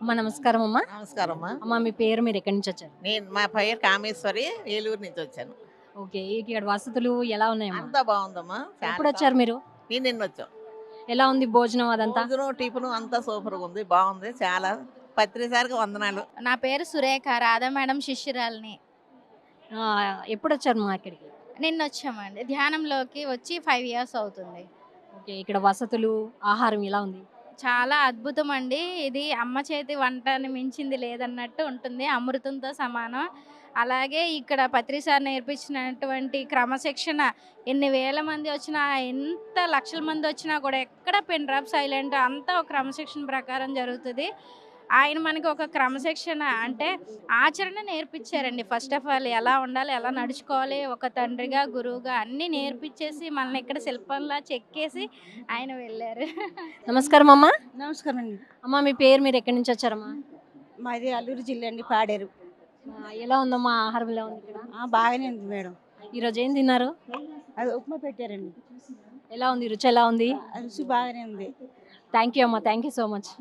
అమ్మ నమస్కారం అమ్మా. నమస్కారం అమ్మా. అమ్మ మీ పేరు, మీరు ఎక్కడి నుంచి వచ్చారు? మా పేరు కామేశ్వరి, ఏలూరు నుంచి వచ్చాను. ఓకే. ఇక్కడ వసతులు ఎలా ఉన్నాయమ్మా? అంతా బాగుందమ్మా. ఎప్పుడు వచ్చారు మీరు? నేను నిన్న వచ్చాం. ఎలా ఉంది భోజనం అదంతా? భోజనం టిఫిన్ అంతా సూపర్గా ఉంది, బాగుంది. చాలా ప్రతిసారికి వందనాలు. నా పేరు సురేఖ, రాధా మేడం శిష్యురాలిని. ఆ, ఎప్పుడు వచ్చారు మా ఇక్కడికి? నిన్న వచ్చామండి, ధ్యానంలోకి వచ్చి 5 ఇయర్స్ అవుతుంది. ఓకే. ఇక్కడ వసతులు, ఆహారం ఎలా ఉంది? చాలా అద్భుతం అండి. ఇది అమ్మ చేతి వంటని మించింది లేదన్నట్టు ఉంటుంది, అమృతంతో సమానం. అలాగే ఇక్కడ పత్రిసారి నేర్పించినటువంటి క్రమశిక్షణ, ఎన్ని వేల మంది వచ్చినా, ఎంత లక్షల మంది వచ్చినా కూడా ఎక్కడ పెన్ డ్రాప్ సైలెంట్, అంతా ఒక క్రమశిక్షణ ప్రకారం జరుగుతుంది. ఆయన మనకి ఒక క్రమశిక్షణ అంటే ఆచరణ నేర్పించారండి. ఫస్ట్ ఆఫ్ ఆల్ ఎలా ఉండాలి, ఎలా నడుచుకోవాలి, ఒక తండ్రిగా గురువుగా అన్నీ నేర్పించేసి మనల్ని ఇక్కడ శిల్పంలా చెక్కేసి ఆయన వెళ్ళారు. నమస్కారం అమ్మా. నమస్కారం అండి. అమ్మ మీ పేరు, మీరు ఎక్కడి నుంచి వచ్చారమ్మా? మాది అల్లూరు జిల్లా అండి, పాడేరు. ఎలా ఉందమ్మా, ఆహారం ఎలా ఉంది ఇక్కడ? బాగానే ఉంది మేడం. ఈరోజు ఏం తిన్నారు? అది ఉప్మా పెట్టారండి, ఎలా ఉంది, రుచి ఎలా ఉంది? రుచి బాగానే ఉంది. థ్యాంక్ యూ అమ్మా, థ్యాంక్ యూ సో మచ్.